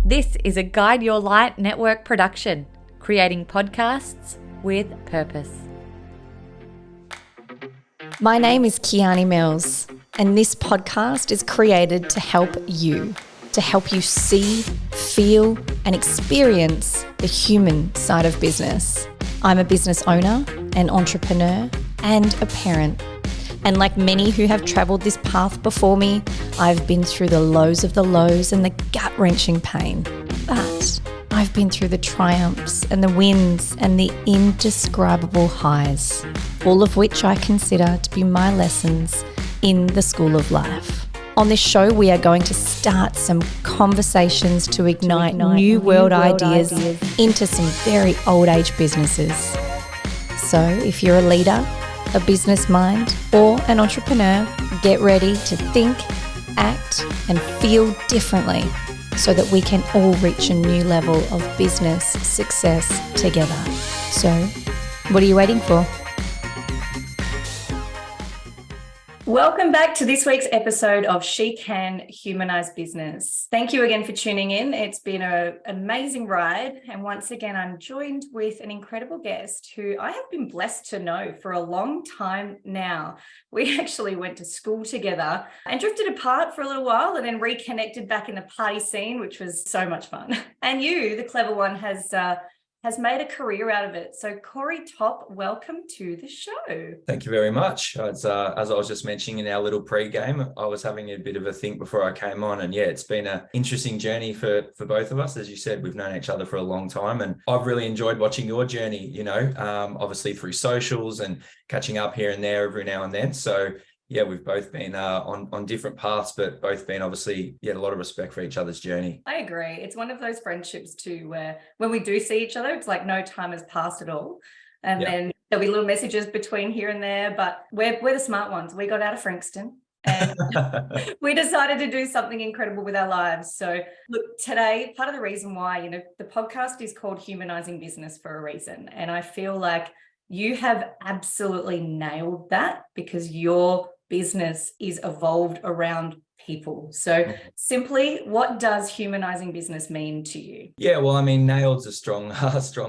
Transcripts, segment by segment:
This is a Guide Your Light network production, creating podcasts with purpose. My name is Kiani Mills, and this podcast is created to help you see, feel, and experience the human side of business. I'm a business owner, an entrepreneur, and a parent. And like many who have travelled this path before me, I've been through the lows of the lows and the gut-wrenching pain. But I've been through the triumphs and the wins and the indescribable highs, all of which I consider to be my lessons in the school of life. On this show, we are going to start some conversations to ignite new world ideas into some very old age businesses. So if you're a leader, a business mind, or an entrepreneur, get ready to think, act, and feel differently so that we can all reach a new level of business success together. So, what are you waiting for? Welcome back to this week's episode of She Can Humanize Business. Thank you again for tuning in. It's been an amazing ride. And once again, I'm joined with an incredible guest who I have been blessed to know for a long time now. We actually went to school together and drifted apart for a little while and then reconnected back in the party scene, which was so much fun. And you, the clever one, has made a career out of it. So Corey Topp, welcome to the show. Thank you very much. As I was just mentioning in our little pre-game, I was having a bit of a think before I came on. And yeah, it's been an interesting journey for both of us. As you said, we've known each other for a long time. And I've really enjoyed watching your journey, obviously through socials and catching up here and there every now and then. So yeah, we've both been on different paths, but both been obviously, a lot of respect for each other's journey. I agree. It's one of those friendships too, where when we do see each other, it's like no time has passed at all. And then there'll be little messages between here and there, but we're the smart ones. We got out of Frankston and we decided to do something incredible with our lives. So look, today, part of the reason why, the podcast is called Humanizing Business for a reason. And I feel like you have absolutely nailed that because your business is evolved around people. So simply, what does humanizing business mean to you? Yeah, well, nailed's a strong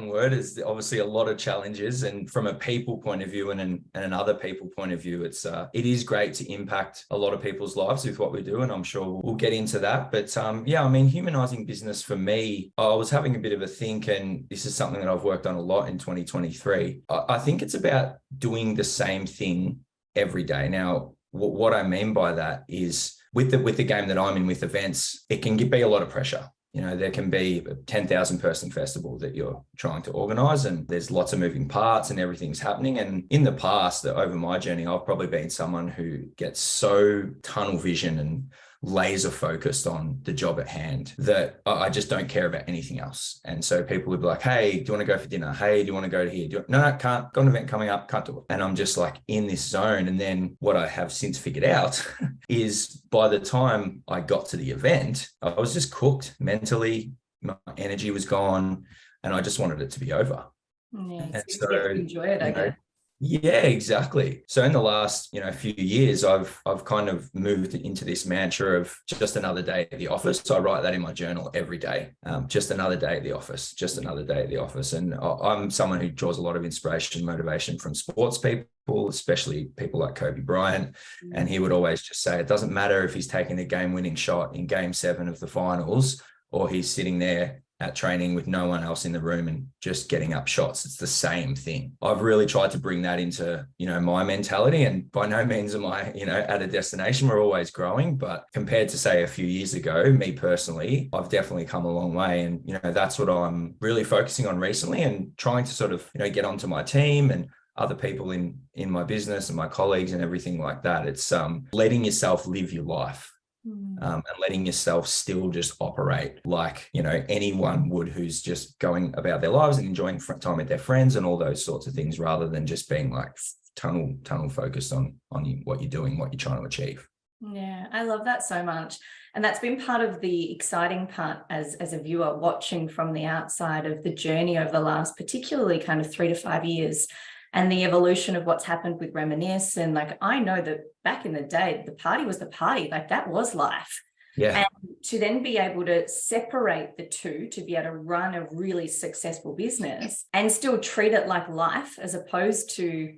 word. There's obviously a lot of challenges, and from a people point of view and another people point of view, it is great to impact a lot of people's lives with what we do, and I'm sure we'll get into that. But humanizing business for me, I was having a bit of a think, and this is something that I've worked on a lot in 2023. I think it's about doing the same thing every day. Now, what I mean by that is with the game that I'm in with events, it can be a lot of pressure. There can be a 10,000 person festival that you're trying to organize, and there's lots of moving parts and everything's happening. And in the past, over my journey, I've probably been someone who gets so tunnel vision and laser focused on the job at hand that I just don't care about anything else. And so people would be like, hey, do you want to go for dinner? Hey, do you want to go to here? No, can't. Got an event coming up, can't do it. And I'm just like in this zone. And then what I have since figured out is by the time I got to the event, I was just cooked mentally. My energy was gone and I just wanted it to be over. Yeah, and so enjoy it, I guess. Yeah, exactly. So in the last, few years, I've kind of moved into this mantra of just another day at the office. So I write that in my journal every day. Just another day at the office, just another day at the office. And I'm someone who draws a lot of inspiration, motivation from sports people, especially people like Kobe Bryant. And he would always just say, it doesn't matter if he's taking the game-winning shot in Game 7 of the finals, or he's sitting there at training with no one else in the room and just getting up shots. It's the same thing. I've really tried to bring that into, my mentality, and by no means am I, at a destination. We're always growing, but compared to say a few years ago, me personally, I've definitely come a long way. And, that's what I'm really focusing on recently and trying to sort of, get onto my team and other people in my business and my colleagues and everything like that. It's letting yourself live your life. And letting yourself still just operate like, anyone would who's just going about their lives and enjoying time with their friends and all those sorts of things, rather than just being like tunnel focused on what you're doing, what you're trying to achieve. Yeah, I love that so much. And that's been part of the exciting part as a viewer watching from the outside of the journey over the last particularly kind of 3 to 5 years. And the evolution of what's happened with Reminisce. And I know that back in the day, the party was the party, that was life. Yeah. And to then be able to separate the two, to be able to run a really successful business and still treat it like life, as opposed to,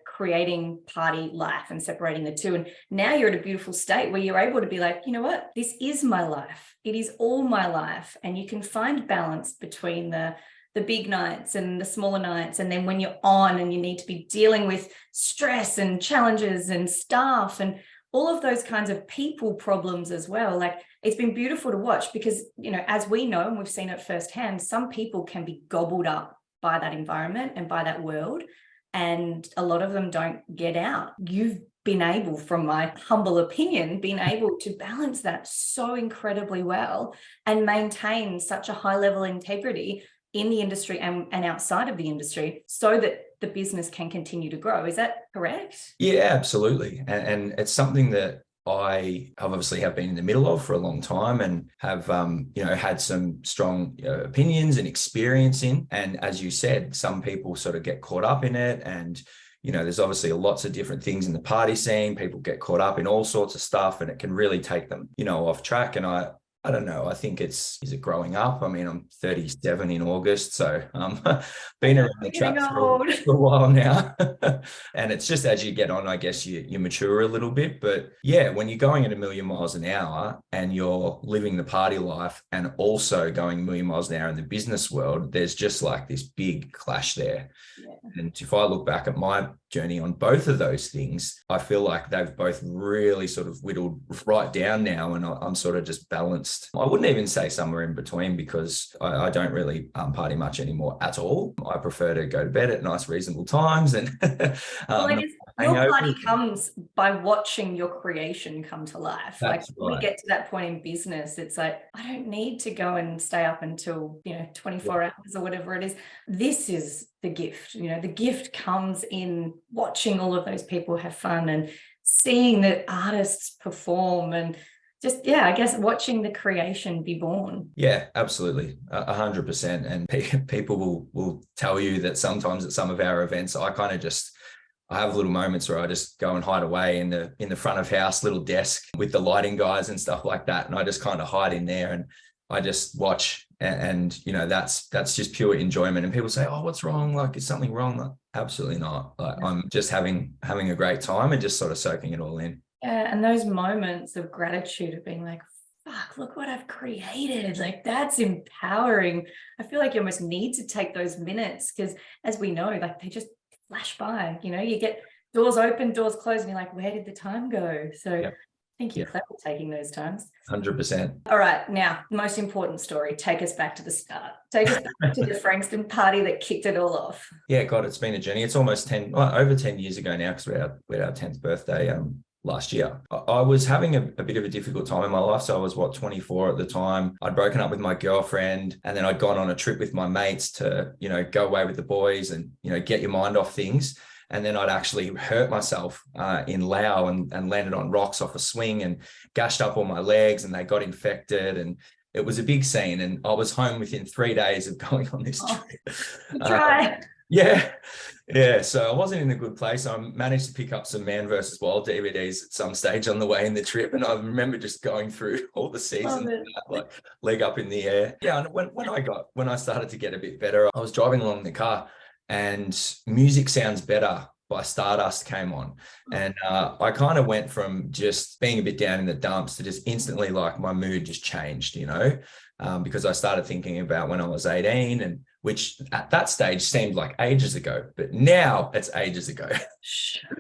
creating party life and separating the two. And now you're at a beautiful state where you're able to be like, you know what, this is my life. It is all my life. And you can find balance between the big nights and the smaller nights. And then when you're on and you need to be dealing with stress and challenges and staff and all of those kinds of people problems as well. Like, it's been beautiful to watch because, as we know, and we've seen it firsthand, some people can be gobbled up by that environment and by that world. And a lot of them don't get out. You've been able, from my humble opinion, been able to balance that so incredibly well and maintain such a high level of integrity in the industry and outside of the industry so that the business can continue to grow. Is that correct? Yeah, absolutely. And it's something that I obviously have been in the middle of for a long time and have, had some strong opinions and experience in. And as you said, some people sort of get caught up in it. And, there's obviously lots of different things in the party scene. People get caught up in all sorts of stuff and it can really take them, off track. And I don't know. I think is it growing up? I mean, I'm 37 in August, so been around the track for a while now. And it's just as you get on, I guess you mature a little bit. But yeah, when you're going at 1,000,000 miles an hour and you're living the party life and also going 1,000,000 miles an hour in the business world, there's just like this big clash there. Yeah. And if I look back at my journey on both of those things, I feel like they've both really sort of whittled right down now, and I'm sort of just balanced. I wouldn't even say somewhere in between because I don't really party much anymore at all. I prefer to go to bed at nice, reasonable times. And your party comes by watching your creation come to life. That's like, we get to that point in business, it's like, I don't need to go and stay up until 24 hours or whatever it is. This is the gift. The gift comes in watching all of those people have fun and seeing the artists perform and just, I guess watching the creation be born. Yeah, absolutely. 100%. And people will tell you that sometimes at some of our events, I have little moments where I just go and hide away in the front of house, little desk with the lighting guys and stuff like that. And I just kind of hide in there and I just watch and that's just pure enjoyment. And people say, oh, what's wrong? Like, is something wrong? Like, absolutely not. Like, I'm just having a great time and just sort of soaking it all in. Yeah, and those moments of gratitude of being like, fuck, look what I've created. Like, that's empowering. I feel like you almost need to take those minutes because, as we know, like, they just flash by. You get doors open, doors closed, and you're like, where did the time go? So I think you're clever taking those times. 100%. All right, now, most important story. Take us back to the start. Take us back to the Frankston party that kicked it all off. Yeah, God, it's been a journey. It's almost over 10 years ago now because we had our 10th birthday last year. I was having a bit of a difficult time in my life. So I was 24 at the time. I'd broken up with my girlfriend and then I'd gone on a trip with my mates to, go away with the boys and, get your mind off things. And then I'd actually hurt myself in Lao and landed on rocks off a swing and gashed up all my legs and they got infected. And it was a big scene. And I was home within 3 days of going on this trip. Yeah. So I wasn't in a good place. I managed to pick up some Man vs. Wild DVDs at some stage on the way in the trip. And I remember just going through all the seasons, like leg up in the air. Yeah. And when I started to get a bit better, I was driving along in the car and Music Sounds Better by Stardust came on. And I kind of went from just being a bit down in the dumps to just instantly like my mood just changed, because I started thinking about when I was 18 and which at that stage seemed like ages ago, but now it's ages ago.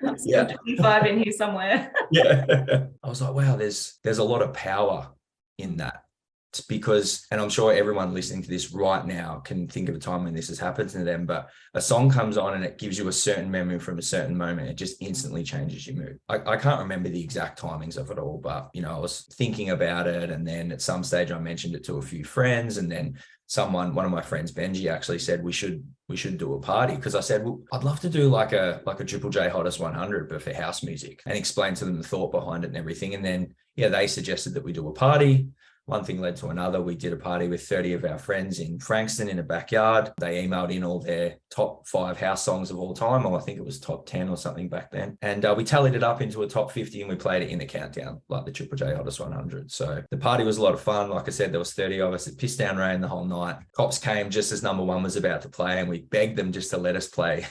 I'm still 25 in here somewhere. Yeah. I was like, wow, there's a lot of power in that. It's because, and I'm sure everyone listening to this right now can think of a time when this has happened to them, but a song comes on and it gives you a certain memory from a certain moment. It just instantly changes your mood. I can't remember the exact timings of it all, but, I was thinking about it. And then at some stage I mentioned it to a few friends. And then one of my friends, Benji, actually said, we should do a party. Cause I said, well, I'd love to do like a Triple J Hottest 100, but for house music, and explain to them the thought behind it and everything. And then, they suggested that we do a party. one thing led to another. We did a party with 30 of our friends in Frankston in a backyard. They emailed in all their top 5 house songs of all time, or I think it was top 10 or something back then. And we tallied it up into a top 50 and we played it in the countdown, like the Triple J Hottest 100. So the party was a lot of fun. Like I said, there was 30 of us. It pissed down rain the whole night. Cops came just as number 1 was about to play, and we begged them just to let us play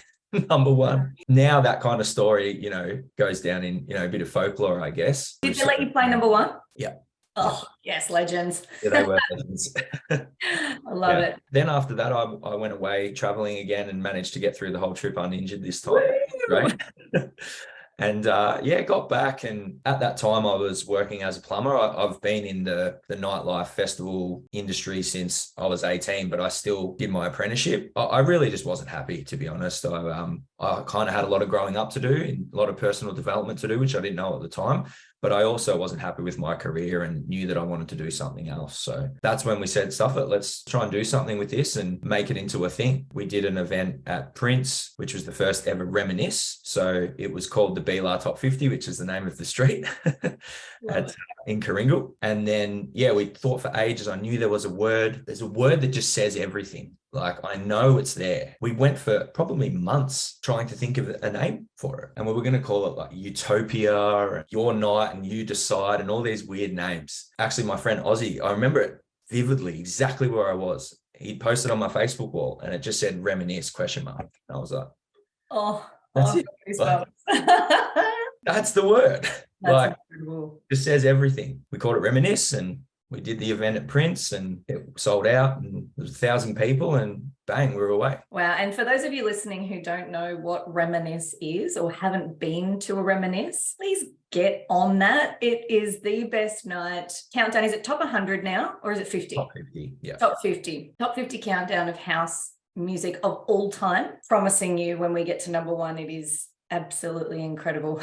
number 1. Now that kind of story, goes down in, a bit of folklore, I guess. Did they let you play number 1? Yeah. Oh, yes, legends. Yeah, they were legends. I love it. Then after that, I went away traveling again and managed to get through the whole trip uninjured this time. Right. And got back. And at that time, I was working as a plumber. I've been in the nightlife festival industry since I was 18, but I still did my apprenticeship. I really just wasn't happy, to be honest. I kind of had a lot of growing up to do and a lot of personal development to do, which I didn't know at the time. But I also wasn't happy with my career and knew that I wanted to do something else. So that's when we said, stuff it, let's try and do something with this and make it into a thing. We did an event at Prince, which was the first ever Reminisce. So it was called the Beelar Top 50, which is the name of the street in Coringal. And then, we thought for ages. I knew there was a word. There's a word that just says everything. Like, I know it's there. We went for probably months trying to think of a name for it. And we were going to call it like Utopia or Your Night and You Decide and all these weird names. Actually, my friend Ozzy, I remember it vividly, exactly where I was. He'd posted on my Facebook wall and it just said Reminisce ? And I was like, that's it. That's the word. That's incredible. It just says everything. We called it Reminisce, and we did the event at Prince and it sold out, and there was 1,000 people, and bang, we were away. Wow. And for those of you listening who don't know what Reminisce is or haven't been to a Reminisce, please get on that. It is the best night. Countdown, is it top 100 now or is it 50? Top 50, yeah. Top 50. Top 50 countdown of house music of all time. Promising you when we get to number 1, it is absolutely incredible.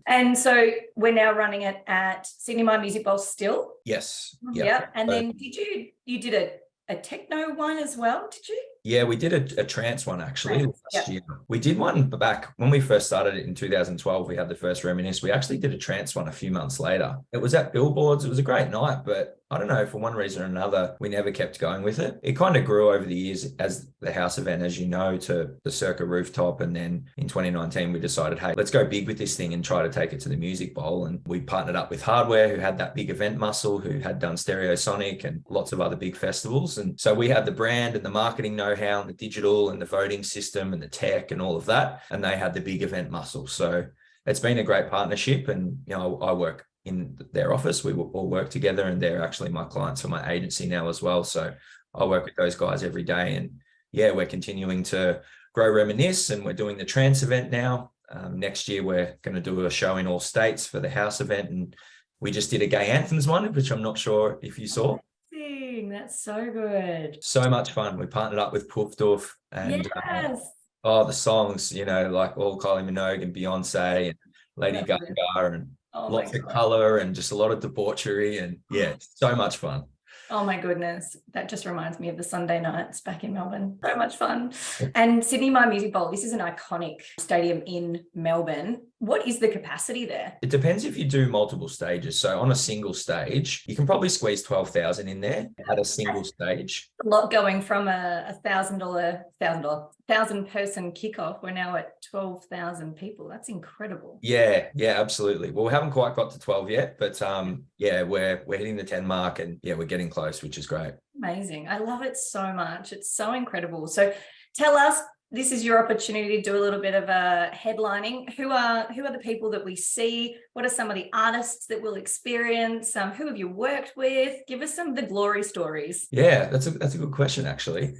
And so we're now running it at Sydney My Music Bowl still? Yes. Yeah. And then you did a techno one as well, did you? Yeah, we did a trance one actually last year. We did one back when we first started it in 2012. We had the first Reminisce. We actually did a trance one a few months later. It was at Billboards. It was a great night, but I don't know, for one reason or another, we never kept going with it. It kind of grew over the years as the house event, as you know, to the Circa rooftop. And then in 2019, we decided, hey, let's go big with this thing and try to take it to the Music Bowl. And we partnered up with Hardware, who had that big event muscle, who had done Stereosonic and lots of other big festivals. And so we had the brand and the marketing know-how and the digital and the voting system and the tech and all of that. And they had the big event muscle. So it's been a great partnership. And, I work in their office. We all work together, and they're actually my clients for my agency now as well. So I work with those guys every day, and we're continuing to grow Reminisce, and we're doing the trance event now. Next year, we're going to do a show in all states for the house event. And we just did a gay anthems one, which I'm not sure if you saw. That's so good. So much fun. We partnered up with Poof Doof, and the songs, like all Kylie Minogue and Beyonce and Lady Gaga and lots of color and just a lot of debauchery, and so much fun. Oh my goodness. That just reminds me of the Sunday nights back in Melbourne. So much fun. And Sydney My Music Bowl, this is an iconic stadium in Melbourne. What is the capacity there? It depends if you do multiple stages. So on a single stage, you can probably squeeze 12,000 in there at a single stage. A lot going from a $1,000 person kickoff. We're now at 12,000 people. That's incredible. Yeah, absolutely. Well, we haven't quite got to 12 yet, but we're hitting the 10 mark, and we're getting close, which is great. Amazing. I love it so much. It's so incredible. So tell us, this is your opportunity to do a little bit of a headlining. Who are the people that we see? What are some of the artists that we'll experience? Who have you worked with? Give us some of the glory stories. Yeah, that's a good question, actually.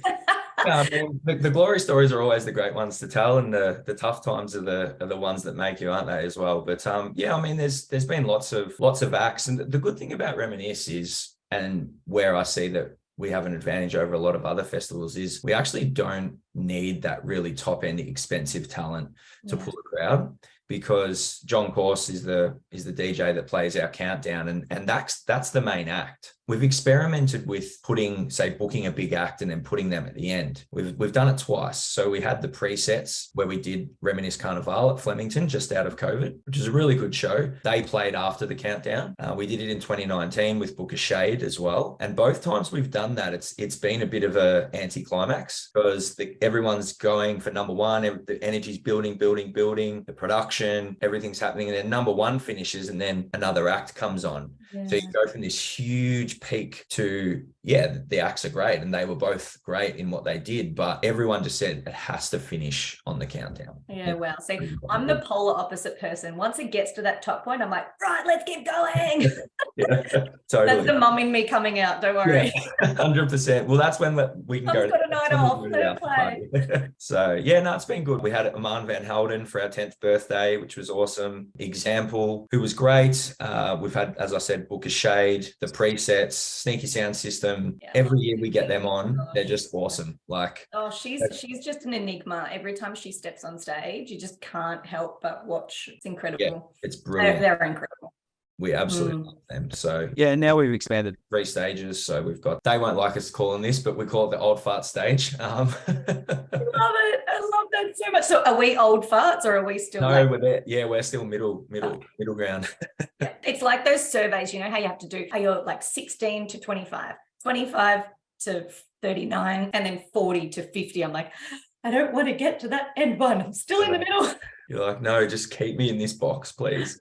The glory stories are always the great ones to tell, and the tough times are the ones that make you, aren't they, as well? But there's been lots of acts, and the good thing about Reminisce is, and where I see that we have an advantage over a lot of other festivals, is we actually don't need that really top end expensive talent to pull a crowd, because John Course is the DJ that plays our countdown, and that's the main act. We've experimented with booking a big act and then putting them at the end. We've done it twice. So we had the presets where we did Reminisce Carnival at Flemington just out of COVID, which is a really good show. They played after the countdown. We did it in 2019 with Book a Shade as well. And both times we've done that, it's been a bit of a anticlimax because everyone's going for number one. The energy's building, the production, everything's happening. And then number one finishes and then another act comes on. Yeah. So you go from this huge peak to, the acts are great. And they were both great in what they did, but everyone just said it has to finish on the countdown. Yeah, wow. See, I'm the polar opposite person. Once it gets to that top point, I'm like, right, let's keep going. Yeah, totally. That's the mum in me coming out. Don't worry. 100%. Well, that's when we can go. I've got a night off. Let play. So it's been good. We had Aman Van Helden for our 10th birthday, which was awesome. Example, who was great. We've had, as I said, Book a Shade, the presets, Sneaky Sound System. Yeah. Every year we get them on. They're just awesome. She's just an enigma. Every time she steps on stage, you just can't help but watch. It's incredible. Yeah, it's brilliant. They're incredible. We absolutely love them. So now we've expanded 3 stages. So we've got, they won't like us calling this, but we call it the old fart stage. I love it. I love that so much. So are we old farts or are we still? No, we're there. Yeah, we're still middle ground. It's like those surveys, you know, how you have to do, how you're like 16 to 25, 25 to 39, and then 40 to 50. I'm like, I don't want to get to that end one. I'm still in the middle. You're like, no, just keep me in this box, please.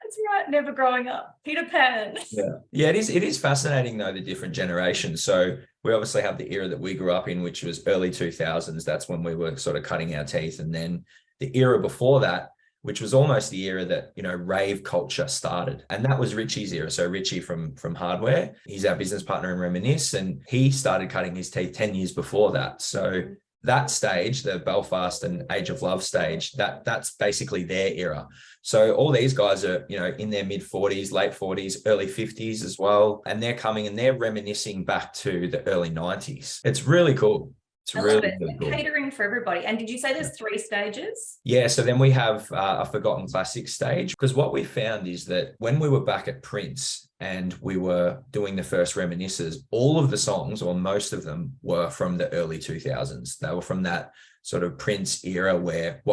That's right. Never growing up. Peter Pan. Yeah. It is fascinating though, the different generations. So we obviously have the era that we grew up in, which was early 2000s. That's when we were sort of cutting our teeth. And then the era before that, which was almost the era that, rave culture started. And that was Richie's era. So Richie from Hardware, he's our business partner in Reminisce, and he started cutting his teeth 10 years before that. So that stage, the Belfast and Age of Love stage, that's basically their era. So all these guys are, in their mid 40s, late 40s, early 50s as well. And they're coming and they're reminiscing back to the early 90s. It's really cool. It's really cool. Catering for everybody. And did you say there's 3 stages? Yeah. So then we have a Forgotten Classics stage, because what we found is that when we were back at Prince and we were doing the first Reminisces, all of the songs, or most of them, were from the early 2000s. They were from that sort of Prince era where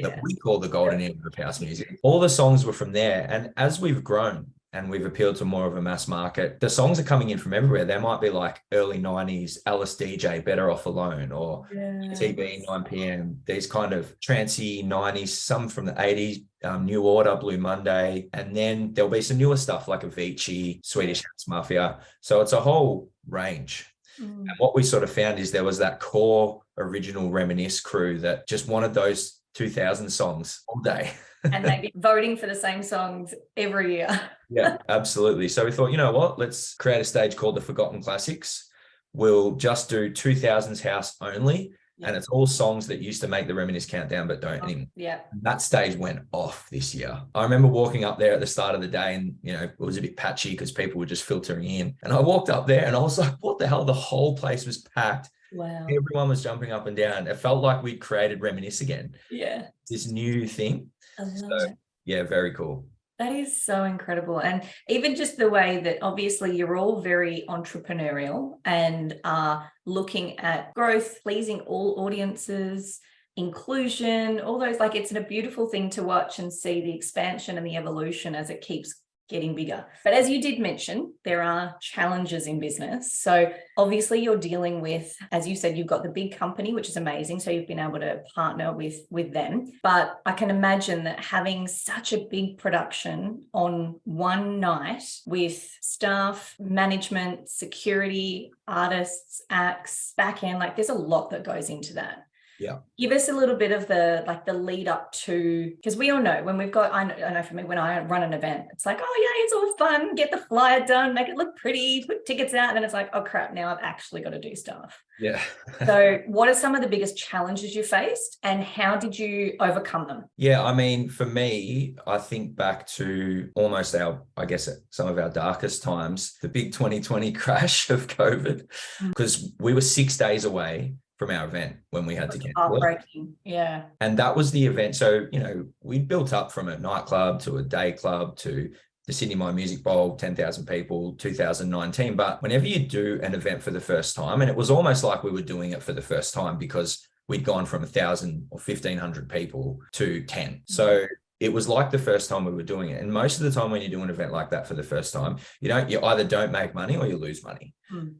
that we call the golden era of house music. All the songs were from there. And as we've grown and we've appealed to more of a mass market, the songs are coming in from everywhere. There might be like early 90s, Alice DJ, Better Off Alone, or TB, 9 p.m, these kind of trancey 90s, some from the 80s, New Order, Blue Monday. And then there'll be some newer stuff like Avicii, Swedish House Mafia. So it's a whole range. And what we sort of found is there was that core original Reminisce crew that just wanted those 2000 songs all day. And they'd be voting for the same songs every year. Yeah, absolutely. So we thought, you know what, let's create a stage called the Forgotten Classics. We'll just do 2000s house only. And it's all songs that used to make the Reminisce countdown, but don't anymore. Yeah. That stage went off this year. I remember walking up there at the start of the day and, it was a bit patchy because people were just filtering in. And I walked up there and I was like, what the hell? The whole place was packed. Wow. Everyone was jumping up and down. It felt like we'd created Reminisce again. Yeah. This new thing. I love it. Yeah, very cool. That is so incredible. And even just the way that obviously you're all very entrepreneurial and are looking at growth, pleasing all audiences, inclusion, all those, like it's a beautiful thing to watch and see the expansion and the evolution as it keeps getting bigger. But as you did mention, there are challenges in business. So obviously you're dealing with, as you said, you've got the big company, which is amazing. So you've been able to partner with them. But I can imagine that having such a big production on one night with staff, management, security, artists, acts, back end, like there's a lot that goes into that. Yeah. Give us a little bit of the lead up to, because we all know when we've got, I know for me, when I run an event, it's like, oh yeah, it's all fun, get the flyer done, make it look pretty, put tickets out. And then it's like, oh crap, now I've actually got to do stuff. Yeah. So what are some of the biggest challenges you faced and how did you overcome them? Yeah. I mean, for me, I think back to almost some of our darkest times, the big 2020 crash of COVID, because we were 6 days away from our event when we had to cancel it. Heartbreaking. Yeah. And that was the event. So, we built up from a nightclub to a day club to the Sydney My Music Bowl, 10,000 people, 2019. But whenever you do an event for the first time, and it was almost like we were doing it for the first time because we'd gone from 1,000 or 1,500 people to 10. So it was like the first time we were doing it. And most of the time when you do an event like that for the first time, you either don't make money or you lose money.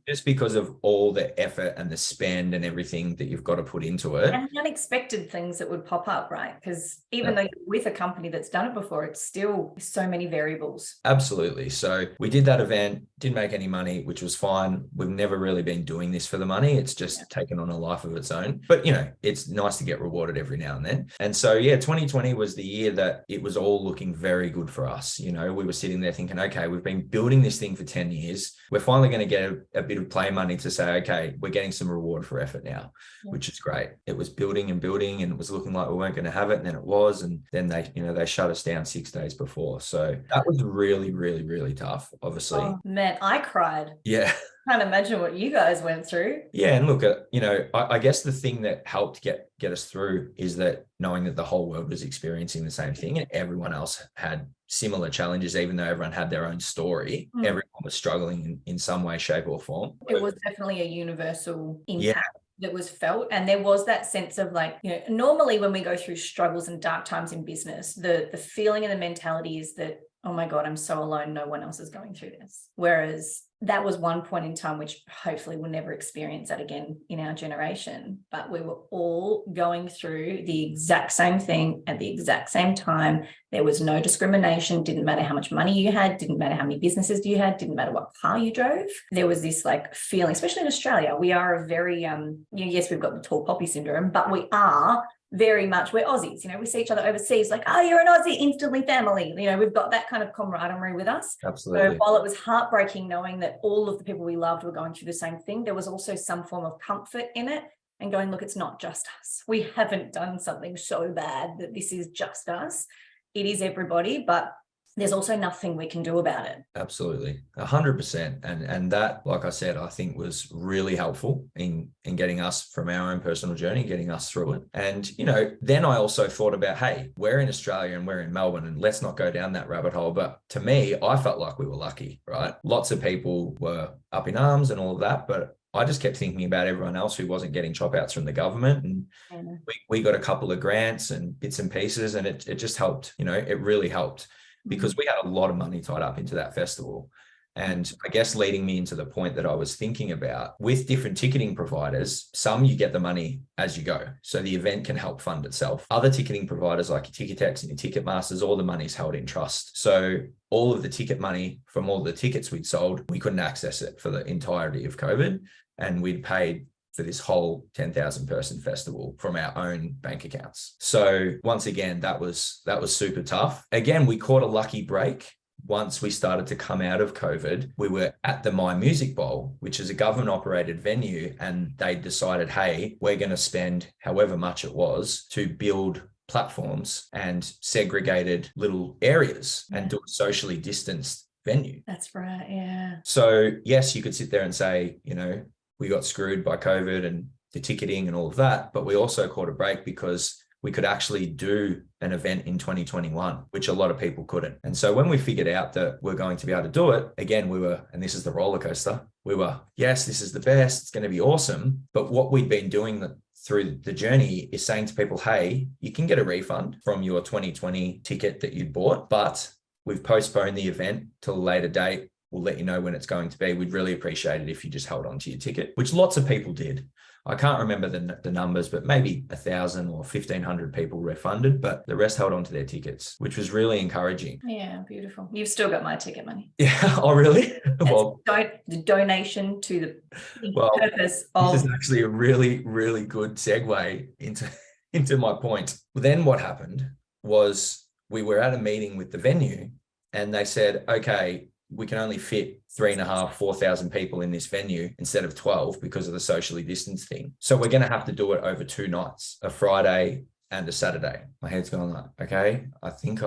Just because of all the effort and the spend and everything that you've got to put into it. And the unexpected things that would pop up, right? Because even though you're with a company that's done it before, it's still so many variables. Absolutely. So we did that event, didn't make any money, which was fine. We've never really been doing this for the money. It's just taken on a life of its own. But, it's nice to get rewarded every now and then. And so, 2020 was the year that it was all looking very good for us. We were sitting there thinking, okay, we've been building this thing for 10 years. We're finally going to get a bit of play money to say, okay, we're getting some reward for effort now, which is great. It was building and building, and it was looking like we weren't going to have it. And then it was, and then they shut us down 6 days before. So that was really, really, really tough, obviously. Oh, man, I cried. Yeah. Can't imagine what you guys went through. Yeah. And look, I guess the thing that helped get us through is that knowing that the whole world was experiencing the same thing and everyone else had similar challenges, even though everyone had their own story, everyone was struggling in some way, shape or form. It was definitely a universal impact that was felt. And there was that sense of normally when we go through struggles and dark times in business, the feeling and the mentality is that, oh my God, I'm so alone. No one else is going through this. Whereas that was one point in time, which hopefully we'll never experience that again in our generation. But we were all going through the exact same thing at the exact same time. There was no discrimination. Didn't matter how much money you had. Didn't matter how many businesses you had. Didn't matter what car you drove. There was this feeling, especially in Australia. We are a very, yes, we've got the tall poppy syndrome, but we are very much, we're Aussies, we see each other overseas, oh, you're an Aussie, instantly family. We've got that kind of camaraderie with us. Absolutely. So while it was heartbreaking knowing that all of the people we loved were going through the same thing, there was also some form of comfort in it and going, look, it's not just us. We haven't done something so bad that this is just us. It is everybody, but there's also nothing we can do about it. Absolutely. 100%. And that, like I said, I think was really helpful in getting us from our own personal journey, getting us through it. And, then I also thought about, hey, we're in Australia and we're in Melbourne, and let's not go down that rabbit hole. But to me, I felt like we were lucky, right? Lots of people were up in arms and all of that, but I just kept thinking about everyone else who wasn't getting chop outs from the government. And we got a couple of grants and bits and pieces, and it just helped, it really helped. Because we had a lot of money tied up into that festival. And I guess leading me into the point that I was thinking about, with different ticketing providers, some you get the money as you go. So the event can help fund itself. Other ticketing providers like your Ticketex and your Ticketmasters, all the money's held in trust. So all of the ticket money from all the tickets we'd sold, we couldn't access it for the entirety of COVID. And we'd paid for this whole 10,000 person festival from our own bank accounts. So once again, that was super tough. Again, we caught a lucky break. Once we started to come out of COVID, we were at the My Music Bowl, which is a government operated venue. And they decided, hey, we're going to spend however much it was to build platforms and segregated little areas and do a socially distanced venue. That's right. Yeah. So yes, you could sit there and say, we got screwed by COVID and the ticketing and all of that, but we also caught a break because we could actually do an event in 2021, which a lot of people couldn't. And so when we figured out that we're going to be able to do it, again, we were, and this is the roller coaster, we were, yes, this is the best, it's going to be awesome. But what we'd been doing through the journey is saying to people, hey, you can get a refund from your 2020 ticket that you'd bought, but we've postponed the event till a later date. We'll let you know when it's going to be. We'd really appreciate it if you just held on to your ticket, which lots of people did. I can't remember the numbers, but maybe 1,000 or 1,500 people refunded, but the rest held on to their tickets, which was really encouraging. Yeah, beautiful. You've still got my ticket money. Yeah. Oh, really? Well, the donation to the purpose of... This is actually a really, really good segue into my point. Then what happened was we were at a meeting with the venue and they said, okay, we can only fit 3,500, 4,000 people in this venue instead of 12 because of the socially distanced thing. So we're going to have to do it over 2 nights, a Friday and a Saturday. My head's going like, okay, I think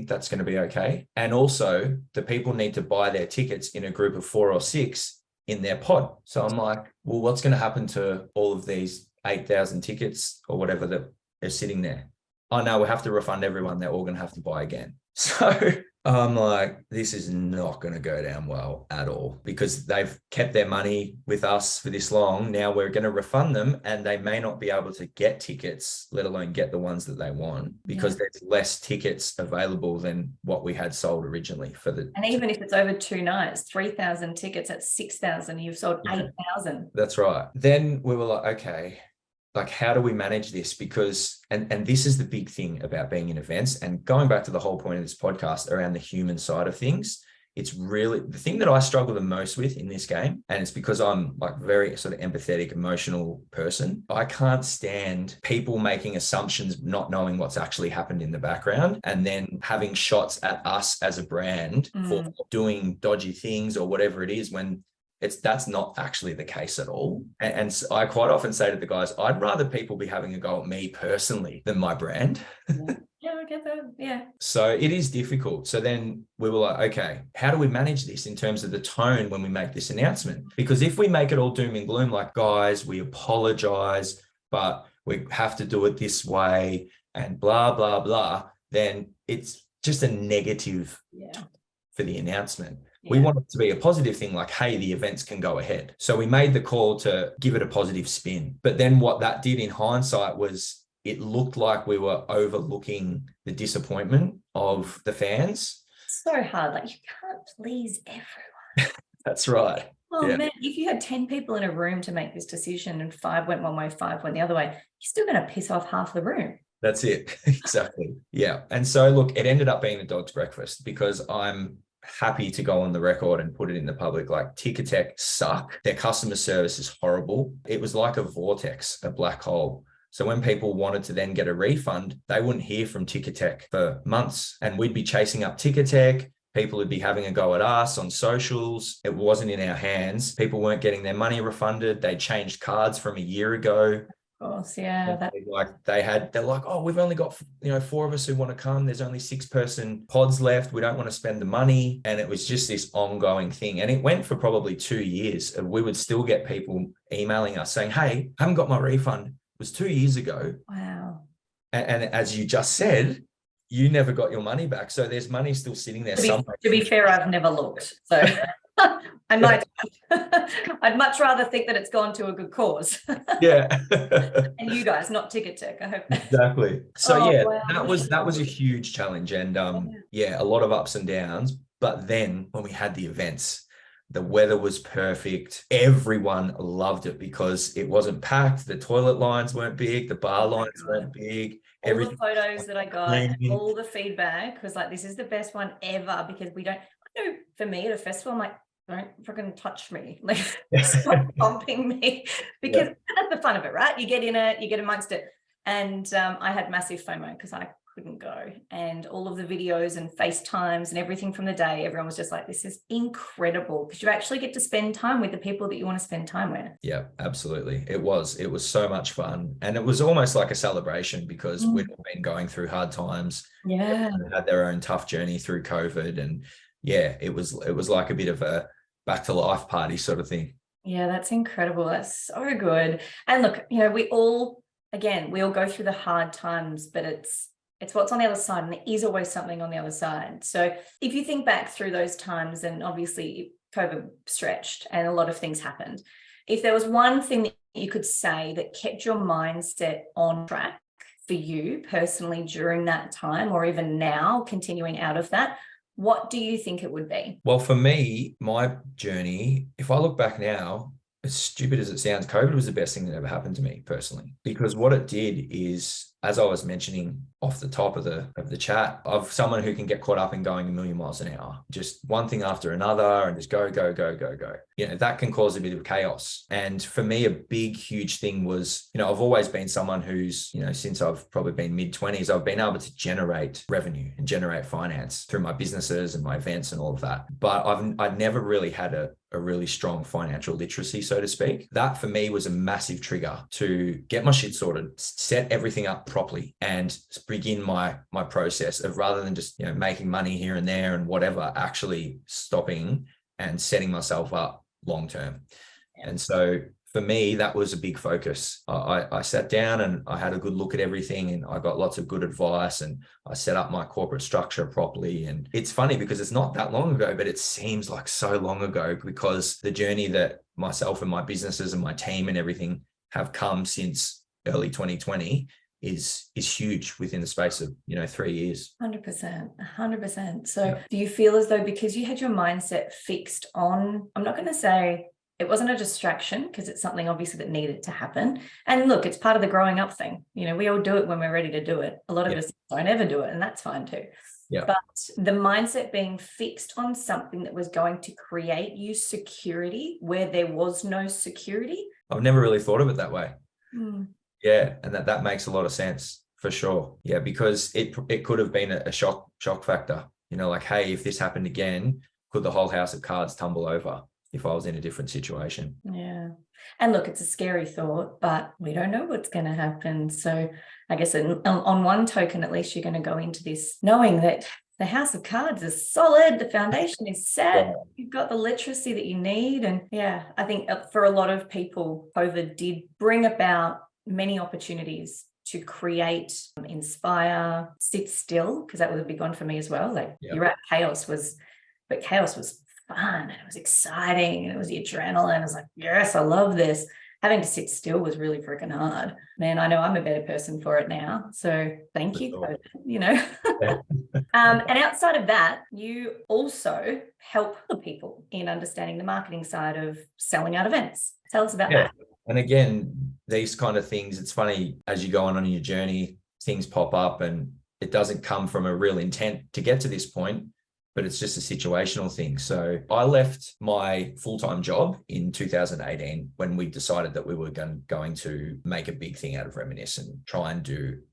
that's going to be okay. And also the people need to buy their tickets in a group of 4 or 6 in their pod. So I'm like, well, what's going to happen to all of these 8,000 tickets or whatever that are sitting there? Oh no, we'll have to refund everyone. They're all going to have to buy again. So I'm like, this is not going to go down well at all because they've kept their money with us for this long. Now we're going to refund them and they may not be able to get tickets, let alone get the ones that they want because there's less tickets available than what we had sold originally for the. And even if it's over 2 nights, 3,000 tickets at 6,000, you've sold 8,000. That's right. Then we were like, okay, like, how do we manage this? Because, and this is the big thing about being in events and going back to the whole point of this podcast around the human side of things. It's really the thing that I struggle the most with in this game. And it's because I'm like very sort of empathetic, emotional person. I can't stand people making assumptions, not knowing what's actually happened in the background and then having shots at us as a brand for doing dodgy things or whatever it is when that's not actually the case at all. And so I quite often say to the guys, I'd rather people be having a go at me personally than my brand. Yeah, I get that. Yeah. So it is difficult. So then we were like, okay, how do we manage this in terms of the tone when we make this announcement? Because if we make it all doom and gloom, like, guys, we apologize, but we have to do it this way and blah, blah, blah, then it's just a negative for the announcement. We want it to be a positive thing, like, hey, the events can go ahead. So we made the call to give it a positive spin. But then what that did in hindsight was it looked like we were overlooking the disappointment of the fans. So hard. Like, you can't please everyone. That's right. Oh, man, if you had 10 people in a room to make this decision and 5 went one way, 5 went the other way, you're still going to piss off half the room. That's it. Exactly. Yeah. And so, look, it ended up being a dog's breakfast because I'm happy to go on the record and put it in the public. Like, Ticketek suck. Their customer service is horrible. It was like a vortex, a black hole. So when people wanted to then get a refund, they wouldn't hear from Ticketek for months. And we'd be chasing up Ticketek. People would be having a go at us on socials. It wasn't in our hands. People weren't getting their money refunded. They changed cards from a year ago. Of course, yeah. They're like, oh, we've only got 4 of us who want to come. There's only 6-person pods left. We don't want to spend the money. And it was just this ongoing thing. And it went for probably 2 years. And we would still get people emailing us saying, hey, I haven't got my refund. It was 2 years ago. Wow. And as you just said, you never got your money back. So there's money still sitting there somewhere. To be fair, I've never looked. So I might, I'd much rather think that it's gone to a good cause. Yeah. And you guys, not Ticketek, I hope. Exactly. So wow. that was a huge challenge and a lot of ups and downs. But then when we had the events, the weather was perfect. Everyone loved it because it wasn't packed. The toilet lines weren't big. The bar lines weren't big. All the photos that I got, all the feedback was like, this is the best one ever because we don't, for me at a festival, I'm like, don't freaking touch me. Like, stop bumping me because that's the fun of it, right? You get in it, you get amongst it. And I had massive FOMO because I couldn't go. And all of the videos and FaceTimes and everything from the day, everyone was just like, this is incredible because you actually get to spend time with the people that you want to spend time with. Yeah, absolutely. It was so much fun. And it was almost like a celebration because we'd all been going through hard times. Yeah. Everyone had their own tough journey through COVID. And it was like a bit of a back to life party sort of thing. Yeah, that's incredible. That's so good. And look, we all go through the hard times, but it's what's on the other side, and there is always something on the other side. So if you think back through those times, and obviously COVID stretched and a lot of things happened, if there was one thing that you could say that kept your mindset on track for you personally during that time, or even now continuing out of that, what do you think it would be? Well, for me, my journey, if I look back now, as stupid as it sounds, COVID was the best thing that ever happened to me personally, because what it did is, as I was mentioning off the top of the chat, of someone who can get caught up in going a million miles an hour, just one thing after another and just go, go, go, go, go. That can cause a bit of chaos. And for me, a big, huge thing was, I've always been someone who's, since I've probably been mid-20s, I've been able to generate revenue and generate finance through my businesses and my events and all of that. But I'd never really had a really strong financial literacy, so to speak. That for me was a massive trigger to get my shit sorted, set everything up properly, and begin my process of, rather than just making money here and there and whatever, actually stopping and setting myself up long term. And so for me, that was a big focus. I sat down and I had a good look at everything, and I got lots of good advice, and I set up my corporate structure properly. And it's funny because it's not that long ago, but it seems like so long ago, because the journey that myself and my businesses and my team and everything have come since early 2020 is huge within the space of 3 years. 100%. So do you feel as though, because you had your mindset fixed on, I'm not going to say it wasn't a distraction, because it's something obviously that needed to happen. And look, it's part of the growing up thing. We all do it when we're ready to do it. A lot of us don't ever do it, and that's fine too. Yeah. But the mindset being fixed on something that was going to create you security where there was no security. I've never really thought of it that way. Yeah, and that makes a lot of sense for sure. Yeah, because it could have been a shock factor. Like, hey, if this happened again, could the whole house of cards tumble over if I was in a different situation? Yeah. And look, it's a scary thought, but we don't know what's going to happen. So I guess on one token, at least you're going to go into this knowing that the house of cards is solid, the foundation is set, you've got the literacy that you need. And yeah, I think for a lot of people, COVID did bring about many opportunities to create, inspire, sit still, because that was a big one for me as well. Like you're right, chaos was fun, and it was exciting, and it was the adrenaline. I was like, yes, I love this. Having to sit still was really freaking hard. Man, I know I'm a better person for it now. So thank you. And outside of that, you also help other people in understanding the marketing side of selling out events. Tell us about that. And again, these kind of things, it's funny, as you go on your journey, things pop up, and it doesn't come from a real intent to get to this point, but it's just a situational thing. So I left my full-time job in 2018 when we decided that we were going to make a big thing out of Reminisce and try and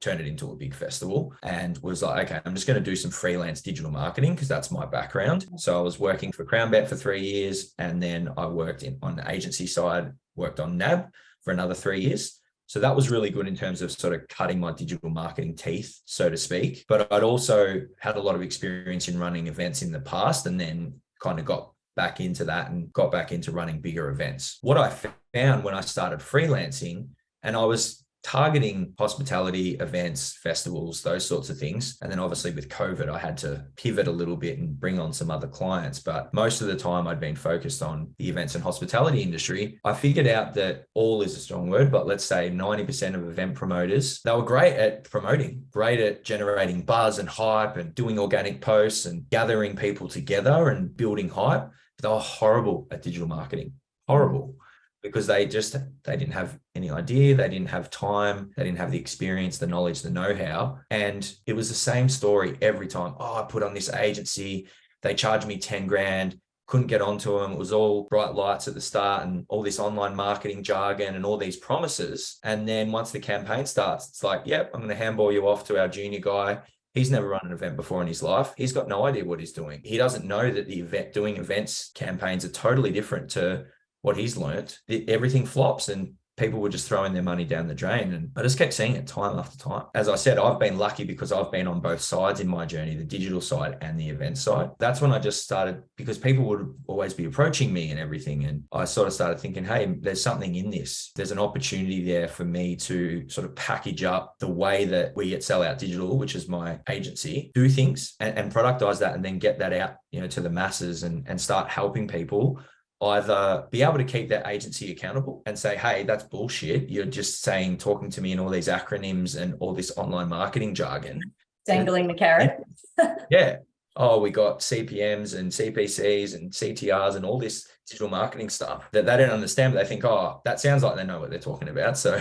turn it into a big festival, and was like, okay, I'm just going to do some freelance digital marketing because that's my background. So I was working for CrownBet for 3 years, and then I worked on the agency side, worked on NAB for another 3 years. So that was really good in terms of sort of cutting my digital marketing teeth, so to speak. But I'd also had a lot of experience in running events in the past, and then kind of got back into that and got back into running bigger events. What I found when I started freelancing, and I was targeting hospitality, events, festivals, those sorts of things. And then obviously with COVID, I had to pivot a little bit and bring on some other clients. But most of the time I'd been focused on the events and hospitality industry. I figured out that all is a strong word, but let's say 90% of event promoters, they were great at promoting, great at generating buzz and hype and doing organic posts and gathering people together and building hype. But they were horrible at digital marketing, horrible. Because they didn't have any idea, they didn't have time, they didn't have the experience, the knowledge, the know-how. And it was the same story every time. Oh, I put on this agency, they charged me 10 grand, couldn't get onto them. It was all bright lights at the start and all this online marketing jargon and all these promises. And then once the campaign starts, it's like, yep, I'm going to handball you off to our junior guy. He's never run an event before in his life. He's got no idea what he's doing. He doesn't know that doing events campaigns are totally different to what he's learned. Everything flops and people were just throwing their money down the drain. And I just kept seeing it time after time. As I said, I've been lucky because I've been on both sides in my journey, the digital side and the event side. That's when I just started, because people would always be approaching me and everything. And I sort of started thinking, hey, there's something in this. There's an opportunity there for me to sort of package up the way that we at Sellout Digital, which is my agency, do things and productize that, and then get that out, to the masses and start helping people either be able to keep that agency accountable and say, hey, that's bullshit. You're just talking to me in all these acronyms and all this online marketing jargon. Dangling the carrot. Yeah. Oh, we got CPMs and CPCs and CTRs and all this digital marketing stuff that they don't understand, but they think, oh, that sounds like they know what they're talking about. So,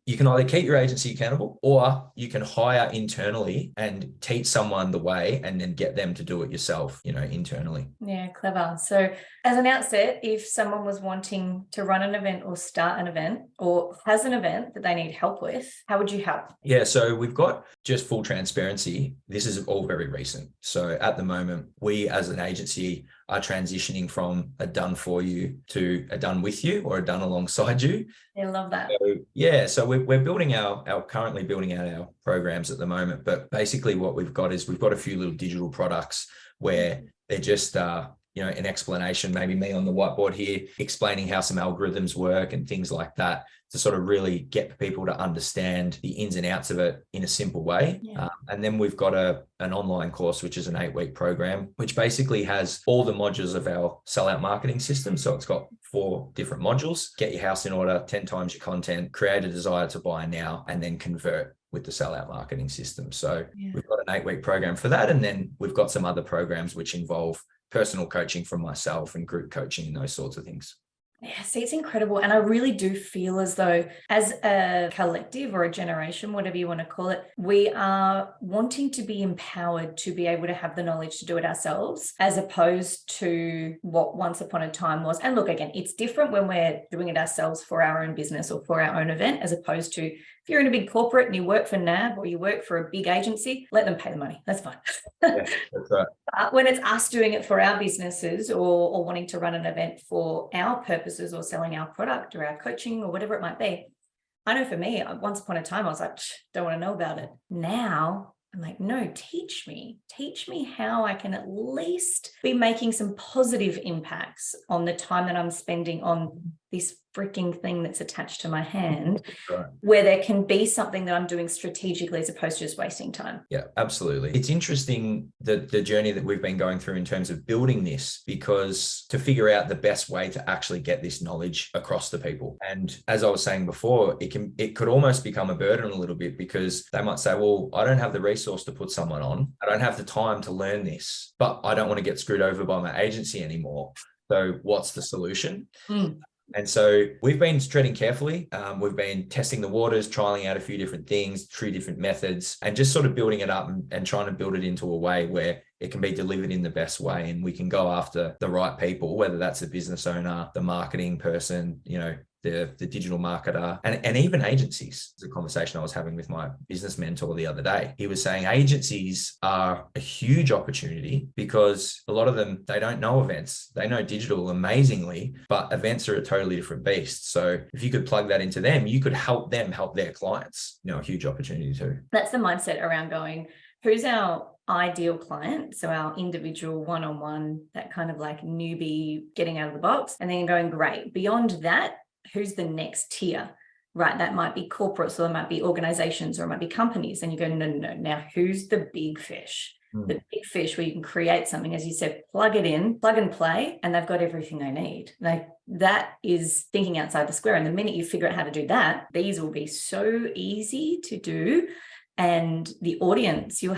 you can either keep your agency accountable, or you can hire internally and teach someone the way and then get them to do it yourself, internally. Yeah, clever. So as an outset, if someone was wanting to run an event or start an event or has an event that they need help with, how would you help? Yeah, so we've got, just full transparency, this is all very recent. So at the moment, we as an agency are transitioning from a done for you to a done with you or a done alongside you. I love that. So we're building currently building out our programs at the moment. But basically what we've got is we've got a few little digital products where they're just, an explanation, maybe me on the whiteboard here, explaining how some algorithms work and things like that, to sort of really get people to understand the ins and outs of it in a simple way. Yeah. And then we've got an online course, which is an 8-week program, which basically has all the modules of our Sellout Marketing System. So it's got 4 different modules: get your house in order, 10 times your content, create a desire to buy now, and then convert with the Sellout Marketing System. So we've got an 8-week program for that. And then we've got some other programs which involve personal coaching from myself and group coaching and those sorts of things. Yeah, see, it's incredible. And I really do feel as though as a collective or a generation, whatever you want to call it, we are wanting to be empowered to be able to have the knowledge to do it ourselves, as opposed to what once upon a time was. And look, again, it's different when we're doing it ourselves for our own business or for our own event, as opposed to if you're in a big corporate and you work for NAB or you work for a big agency, let them pay the money. That's fine. Yeah, that's right. But when it's us doing it for our businesses or wanting to run an event for our purposes or selling our product or our coaching or whatever it might be, I know for me, once upon a time, I was like, don't want to know about it. Now I'm like, no, teach me how I can at least be making some positive impacts on the time that I'm spending on this freaking thing that's attached to my hand, Right. where there can be something that I'm doing strategically as opposed to just wasting time. Yeah, absolutely. It's interesting the journey that we've been going through in terms of building this, because to figure out the best way to actually get this knowledge across to people. And as I was saying before, it could almost become a burden a little bit, because they might say, well, I don't have the resource to put someone on. I don't have the time to learn this, but I don't want to get screwed over by my agency anymore. So what's the solution? And so we've been treading carefully. We've been testing the waters, trialing out a few different things, 3 different methods, and just sort of building it up and trying to build it into a way where it can be delivered in the best way. And we can go after the right people, whether that's a business owner, the marketing person, the digital marketer, and even agencies. It's a conversation I was having with my business mentor the other day. He was saying agencies are a huge opportunity, because a lot of them, they don't know events. They know digital amazingly, but events are a totally different beast. So if you could plug that into them, you could help them help their clients. A huge opportunity too. That's the mindset around going, who's our ideal client? So our individual one-on-one, that kind of like newbie getting out of the box, and then going, great. Beyond that, who's the next tier, right? That might be corporates, or it might be organizations, or it might be companies. And you go, no. Now, who's the big fish? The big fish where you can create something, as you said, plug it in, plug and play, and they've got everything they need. Like, that is thinking outside the square. And the minute you figure out how to do that, these will be so easy to do. And the audience, you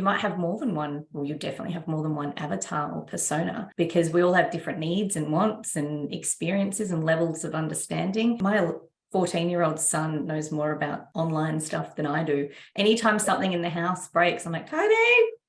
might have more than one, well, you definitely have more than one avatar or persona, because we all have different needs and wants and experiences and levels of understanding. My 14-year-old son knows more about online stuff than I do. Anytime something in the house breaks, I'm like, Toby,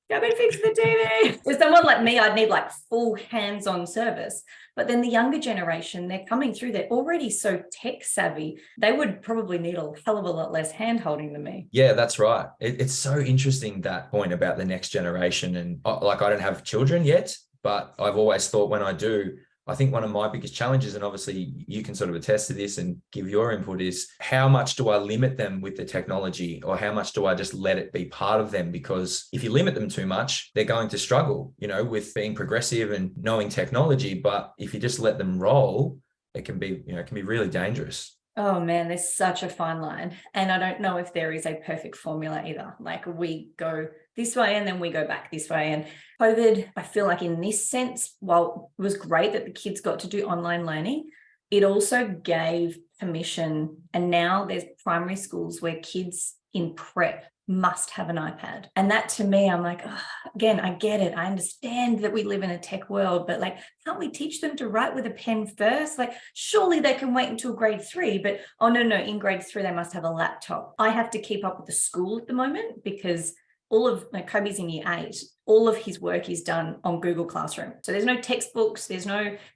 come and fix the TV. For someone like me, I'd need like full hands-on service. But then the younger generation, they're coming through, they're already so tech savvy, they would probably need a hell of a lot less hand-holding than me. Yeah, that's right. It's so interesting, that point about the next generation. And I don't have children yet, but I've always thought, when I do, I think one of my biggest challenges, and obviously you can sort of attest to this and give your input, is how much do I limit them with the technology, or how much do I just let it be part of them? Because if you limit them too much, they're going to struggle, with being progressive and knowing technology. But if you just let them roll, it can be really dangerous. Oh man, there's such a fine line. And I don't know if there is a perfect formula either. Like, we go this way and then we go back this way. And COVID, I feel like in this sense, while it was great that the kids got to do online learning, it also gave permission. And now there's primary schools where kids in prep must have an iPad. And that, to me, I'm like, again, I get it. I understand that we live in a tech world, but like, can't we teach them to write with a pen first? Like, surely they can wait until grade 3, but no, in grade 3, they must have a laptop. I have to keep up with the school at the moment, because all of Kobe's in year 8, all of his work is done on Google Classroom. So there's no textbooks, there's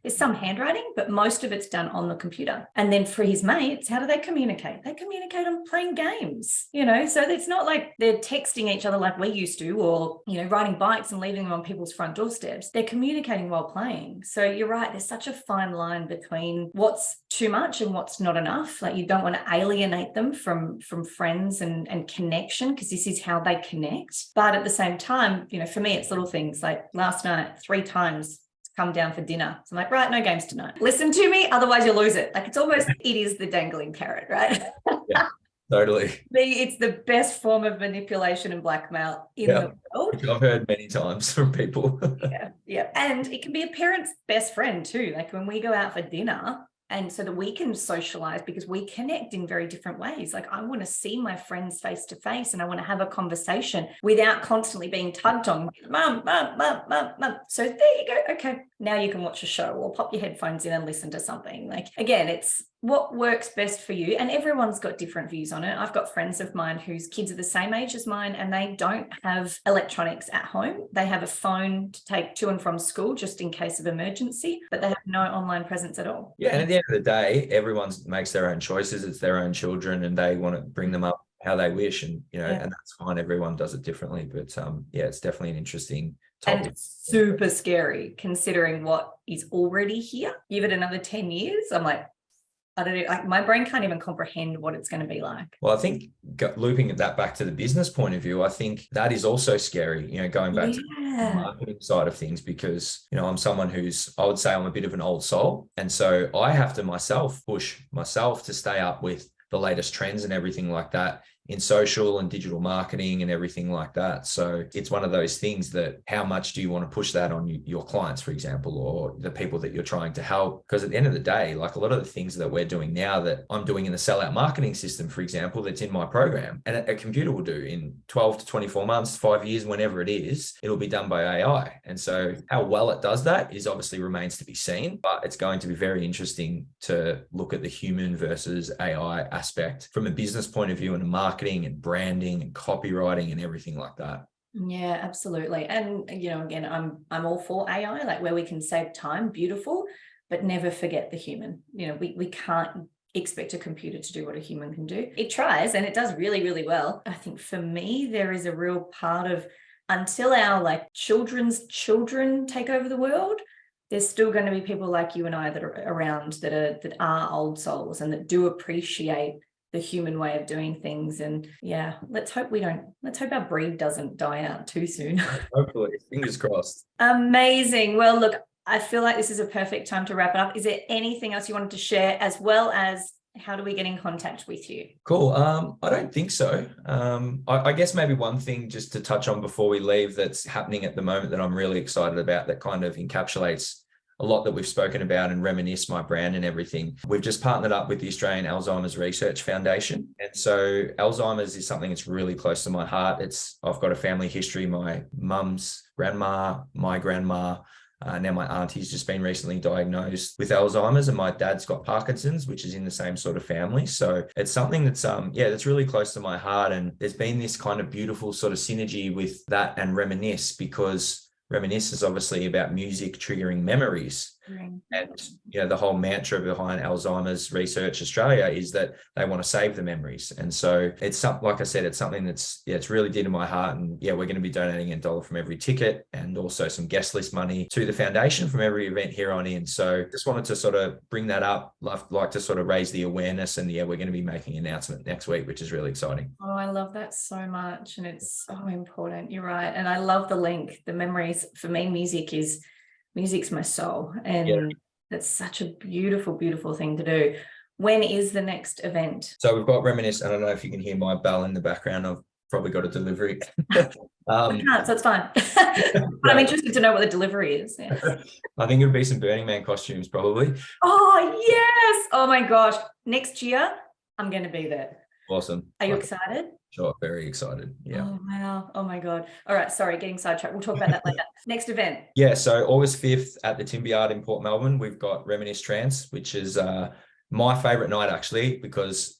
some handwriting, but most of it's done on the computer. And then for his mates, how do they communicate? They communicate on playing games, so it's not like they're texting each other like we used to, or, riding bikes and leaving them on people's front doorsteps. They're communicating while playing. So you're right, there's such a fine line between what's too much and what's not enough. Like, you don't want to alienate them from friends and connection, because this is how they connect. But at the same time, for me, it's little things like last night, 3 times come down for dinner. So I'm like, right, no games tonight. Listen to me, otherwise you'll lose it. Like it is the dangling carrot, right? Yeah, totally. It's the best form of manipulation and blackmail in the world. Which I've heard many times from people. Yeah. And it can be a parent's best friend too. Like when we go out for dinner, and so that we can socialize because we connect in very different ways. Like I want to see my friends face to face and I want to have a conversation without constantly being tugged on. Mum. So there you go. Okay. Now you can watch a show or pop your headphones in and listen to something. Like, again, it's what works best for you. And everyone's got different views on it. I've got friends of mine whose kids are the same age as mine and they don't have electronics at home. They have a phone to take to and from school just in case of emergency, but they have no online presence at all. Yeah. And at the end of the day, everyone makes their own choices. It's their own children and they want to bring them up how they wish. And, and that's fine. Everyone does it differently. But it's definitely an interesting topic. And super scary considering what is already here. Give it another 10 years. I'm like, I don't know, like my brain can't even comprehend what it's going to be like. Well, I think looping that back to the business point of view, I think that is also scary, going back to the marketing side of things, because, I'm someone I would say I'm a bit of an old soul. And so I have to push myself to stay up with the latest trends and everything like that in social and digital marketing and everything like that. So it's one of those things that how much do you want to push that on your clients, for example, or the people that you're trying to help? Because at the end of the day, like a lot of the things that we're doing now that I'm doing in the Sellout Marketing System, for example, that's in my program, and a computer will do in 12 to 24 months, 5 years, whenever it is, it'll be done by AI. And so how well it does that is obviously remains to be seen, but it's going to be very interesting to look at the human versus AI aspect from a business point of view and a marketing and branding and copywriting and everything like that. Yeah, absolutely. And, again, I'm all for AI, like where we can save time, beautiful, but never forget the human. We can't expect a computer to do what a human can do. It tries and it does really, really well. I think for me, there is a real part of until our children's children take over the world, there's still going to be people like you and I that are around that are old souls and that do appreciate the human way of doing things. And let's hope our breed doesn't die out too soon. Hopefully, fingers crossed. Amazing. Well, look, I feel like this is a perfect time to wrap it up. Is there anything else you wanted to share, as well as how do we get in contact with you? Cool. I don't think so. I guess maybe one thing just to touch on before we leave that's happening at the moment that I'm really excited about, that kind of encapsulates a lot that we've spoken about and Reminisce, my brand and everything. We've just partnered up with the Australian Alzheimer's Research Foundation. And so Alzheimer's is something that's really close to my heart. I've got a family history. My mum's grandma, my grandma, now my auntie's just been recently diagnosed with Alzheimer's, and my dad's got Parkinson's, which is in the same sort of family. So it's something that's that's really close to my heart. And there's been this kind of beautiful sort of synergy with that and Reminisce, because Reminisce is obviously about music triggering memories. And, the whole mantra behind Alzheimer's Research Australia is that they want to save the memories. And so it's something, like I said, it's something that's, it's really dear to my heart. And we're going to be donating $1 from every ticket and also some guest list money to the foundation from every event here on in. So just wanted to sort of bring that up, like to sort of raise the awareness. And we're going to be making an announcement next week, which is really exciting. Oh, I love that so much. And it's so important. You're right. And I love the link, the memories. For me, music's my soul. And that's such a beautiful, beautiful thing to do. When is the next event? So we've got Reminisce. I don't know if you can hear my bell in the background. I've probably got a delivery. I can't, so it's fine. But I'm interested to know what the delivery is. Yeah. I think it would be some Burning Man costumes, probably. Oh, yes. Oh, my gosh. Next year, I'm going to be there. Awesome. Are you excited? Sure, very excited. Yeah. Oh, wow. Oh, my God. All right. Sorry, getting sidetracked. We'll talk about that later. Next event. Yeah. So August 5th at the Timber Yard in Port Melbourne, we've got Reminisce Trance, which is my favorite night, actually, because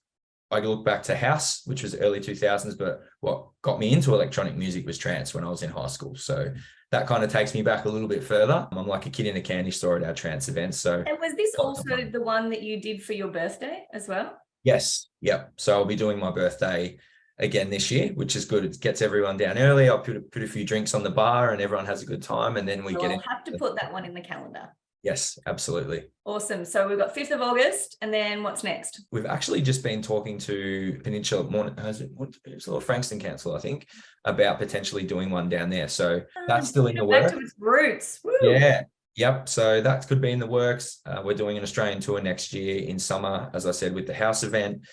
I look back to house, which was early 2000s, but what got me into electronic music was trance when I was in high school. So that kind of takes me back a little bit further. I'm like a kid in a candy store at our trance events. So, and was this also the one that you did for your birthday as well? Yes. Yep. So I'll be doing my birthday again this year, which is good. It gets everyone down early. I'll put a few drinks on the bar and everyone has a good time. And then I'll have to put that one in the calendar. Yes, absolutely. Awesome. So we've got 5th of August, and then what's next? We've actually just been talking to Peninsula Frankston Council, I think, about potentially doing one down there. So that's still in the works. Back to its roots. Woo. Yeah. Yep. So that could be in the works. We're doing an Australian tour next year in summer, as I said, with the house event.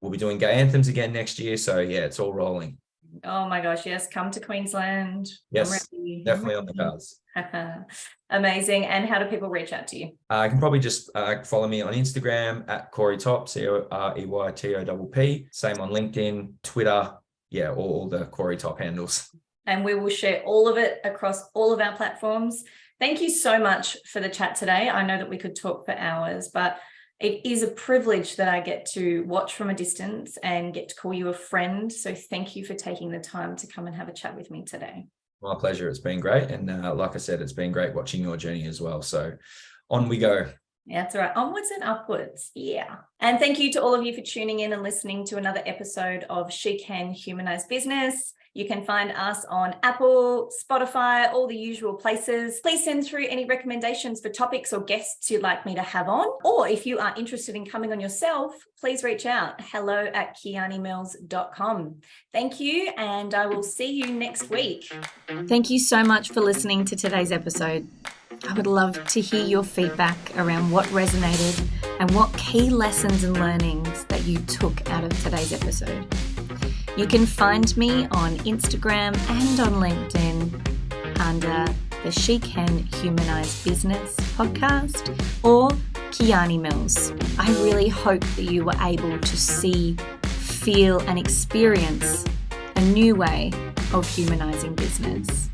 We'll be doing gay anthems again next year. So yeah, it's all rolling. Oh my gosh, yes, come to Queensland. Yes, definitely on the cards. Amazing. And how do people reach out to you? You can probably just follow me on Instagram at Corey Topp, COREYTOPP. Same on LinkedIn, Twitter. Yeah, all the Corey Topp handles. And we will share all of it across all of our platforms. Thank you so much for the chat today. I know that we could talk for hours, but it is a privilege that I get to watch from a distance and get to call you a friend. So thank you for taking the time to come and have a chat with me today. My pleasure. It's been great. And like I said, it's been great watching your journey as well. So on we go. Yeah, that's all right. Onwards and upwards. Yeah. And thank you to all of you for tuning in and listening to another episode of She Can Humanize Business. You can find us on Apple, Spotify, all the usual places. Please send through any recommendations for topics or guests you'd like me to have on. Or if you are interested in coming on yourself, please reach out. hello@kianimills.com. Thank you, and I will see you next week. Thank you so much for listening to today's episode. I would love to hear your feedback around what resonated and what key lessons and learnings that you took out of today's episode. You can find me on Instagram and on LinkedIn under the She Can Humanize Business podcast or Kiani Mills. I really hope that you were able to see, feel, and experience a new way of humanizing business.